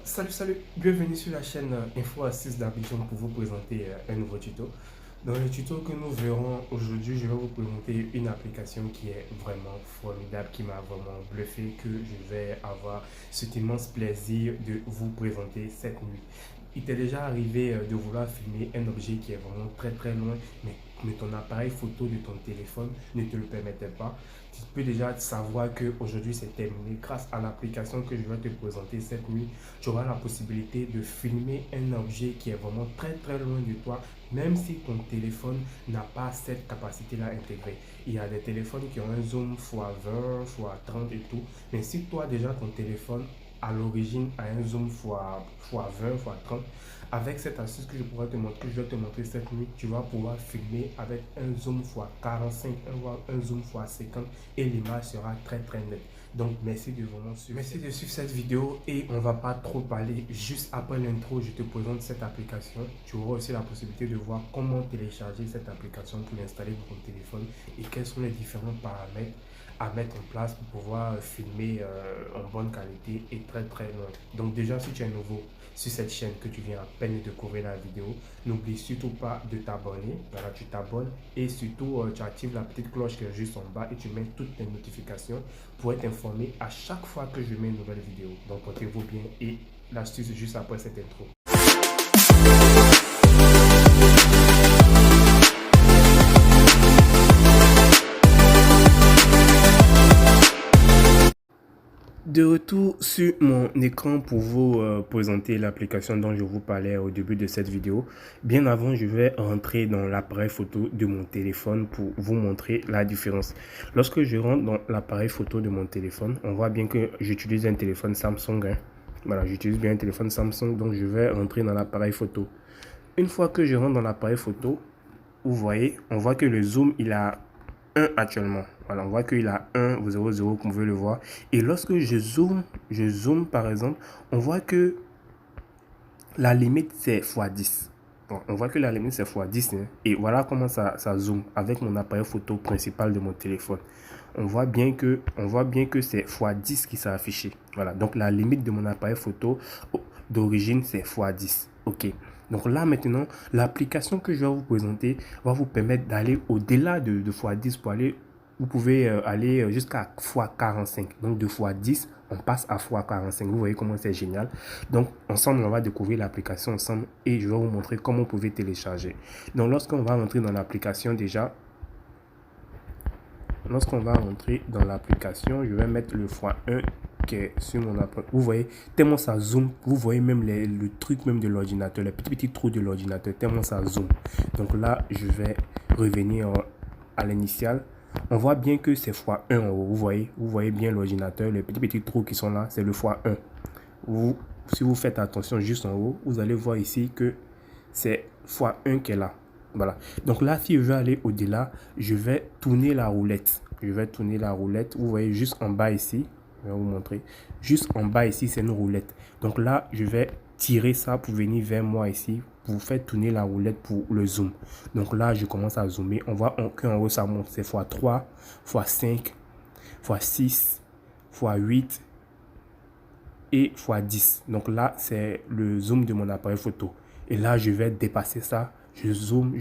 Salut, bienvenue sur la chaîne Info Assist d'Abidjan pour vous présenter un nouveau tuto. Dans le tuto que nous verrons aujourd'hui, je vais vous présenter une application qui est vraiment formidable, qui m'a vraiment bluffé, que je vais avoir cet immense plaisir de vous présenter cette nuit. Il t'est déjà arrivé de vouloir filmer un objet qui est vraiment très loin, mais ton appareil photo de ton téléphone ne te le permettait pas. Tu peux déjà savoir qu'aujourd'hui c'est terminé. Grâce à l'application que je vais te présenter cette nuit, tu auras la possibilité de filmer un objet qui est vraiment très loin de toi, même si ton téléphone n'a pas cette capacité-là intégrée. Il y a des téléphones qui ont un zoom x20, x30 et tout, mais si toi déjà ton téléphone à l'origine à un zoom x20, x30. Avec cette astuce que je pourrais te montrer, je vais te montrer cette nuit, tu vas pouvoir filmer avec un zoom x45, un zoom x50 et l'image sera très nette. Donc merci de vraiment suivre. Merci de suivre cette vidéo et on va pas trop parler. Juste après l'intro, je te présente cette application. Tu auras aussi la possibilité de voir comment télécharger cette application pour l'installer dans ton téléphone et quels sont les différents paramètres à mettre en place pour pouvoir filmer en bonne qualité et très loin. Donc déjà, si tu es nouveau sur cette chaîne, que tu viens à peine de découvrir la vidéo, n'oublie surtout pas de t'abonner. Voilà, tu t'abonnes et surtout tu actives la petite cloche qui est juste en bas et tu mets toutes tes notifications pour être informé à chaque fois que je mets une nouvelle vidéo. Donc portez-vous bien et l'astuce juste après cette intro. De retour sur mon écran pour vous présenter l'application dont je vous parlais au début de cette vidéo. Bien avant, je vais rentrer dans l'appareil photo de mon téléphone pour vous montrer la différence. Lorsque je rentre dans l'appareil photo de mon téléphone, on voit bien que j'utilise un téléphone Samsung. Voilà, j'utilise bien un téléphone Samsung, donc je vais rentrer dans l'appareil photo. Une fois que je rentre dans l'appareil photo, vous voyez, on voit que le zoom, il a 1 actuellement. Voilà, on voit qu'il a 1,00 comme vous pouvez le voir. Et lorsque je zoome par exemple, on voit que la limite c'est x10. Bon, on voit que la limite c'est x10. Hein. Et voilà comment ça zoome avec mon appareil photo principal de mon téléphone. On voit bien que c'est x10 qui s'est affiché. Voilà, donc la limite de mon appareil photo d'origine c'est x10. Ok. Donc là maintenant, l'application que je vais vous présenter va vous permettre d'aller au-delà de x10 pour aller, vous pouvez aller jusqu'à x45. Donc de x10, on passe à x45. Vous voyez comment c'est génial. Donc ensemble, on va découvrir l'application ensemble et je vais vous montrer comment vous pouvez télécharger. Donc lorsqu'on va rentrer dans l'application déjà, je vais mettre le x1 qui est sur mon appareil. Vous voyez, tellement ça zoom, vous voyez même le truc même de l'ordinateur, les petits trous de l'ordinateur, tellement ça zoom. Donc là, je vais revenir à l'initial. On voit bien que c'est x1 en haut. Vous voyez bien l'ordinateur, les petits trous qui sont là, c'est le x1. Si vous faites attention juste en haut, vous allez voir ici que c'est x1 qui est là. Voilà. Donc là, si je veux aller au-delà, je vais tourner la roulette. Vous voyez juste en bas ici. Je vais vous montrer. Juste en bas ici, c'est une roulette. Donc là, je vais tirer ça pour venir vers moi ici. Pour faire tourner la roulette pour le zoom. Donc là, je commence à zoomer. On voit qu'en haut, ça monte. C'est x3, x5, x6, x8 et x10. Donc là, c'est le zoom de mon appareil photo. Et là, je vais dépasser ça. Je zoome.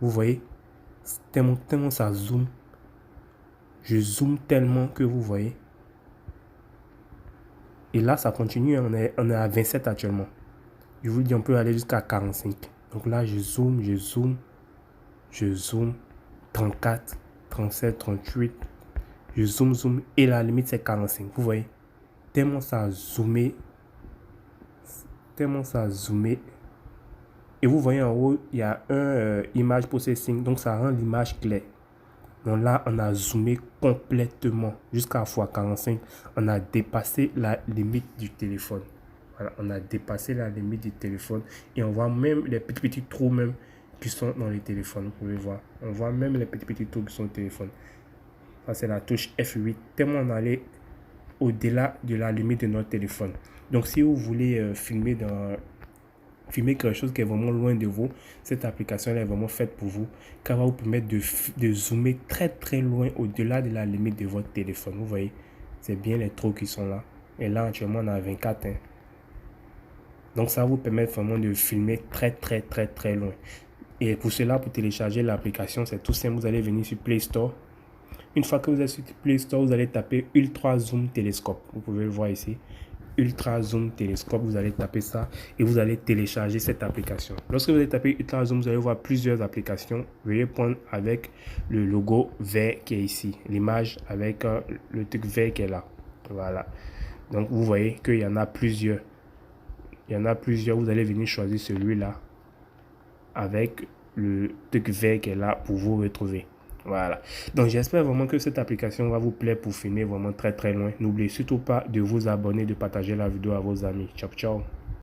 Vous voyez, tellement ça zoome. Je zoome tellement que vous voyez. Et là, ça continue. On est à 27 actuellement. Je vous dis, on peut aller jusqu'à 45. Donc là, je zoome. 34, 37, 38. Je zoome. Et la limite, c'est 45. Vous voyez, tellement ça a zoomé. Et vous voyez en haut, il y a un image processing. Donc ça rend l'image claire. Donc là, on a zoomé complètement jusqu'à x45. On a dépassé la limite du téléphone. Voilà, on a dépassé la limite du téléphone. Et on voit même les petits trous même qui sont dans les téléphones. Vous pouvez voir. On voit même les petits trous qui sont au téléphone. Ça, c'est la touche F8. Tellement on allait au-delà de la limite de notre téléphone. Donc, si vous voulez filmer quelque chose qui est vraiment loin de vous, cette application est vraiment faite pour vous, car elle va vous permettre de zoomer très loin au-delà de la limite de votre téléphone. Vous voyez, C'est bien les trous qui sont là. Et là, actuellement, on a 24. Hein. Donc, ça va vous permettre vraiment de filmer très loin. Et pour cela, pour télécharger l'application, c'est tout simple. Vous allez venir sur Play Store. Une fois que vous êtes sur Play Store, vous allez taper Ultra Zoom Télescope. Vous pouvez le voir ici. Ultra Zoom Télescope, vous allez taper ça et vous allez télécharger cette application. Lorsque vous allez taper Ultra Zoom, vous allez voir plusieurs applications. Veuillez prendre avec le logo vert qui est ici, l'image avec le truc vert qui est là. Voilà. Donc vous voyez qu'il y en a plusieurs. Il y en a plusieurs. Vous allez venir choisir celui-là avec le truc vert qui est là pour vous retrouver. Voilà. Donc j'espère vraiment que cette application va vous plaire pour filmer vraiment très loin. N'oubliez surtout pas de vous abonner, de partager la vidéo à vos amis. Ciao, ciao.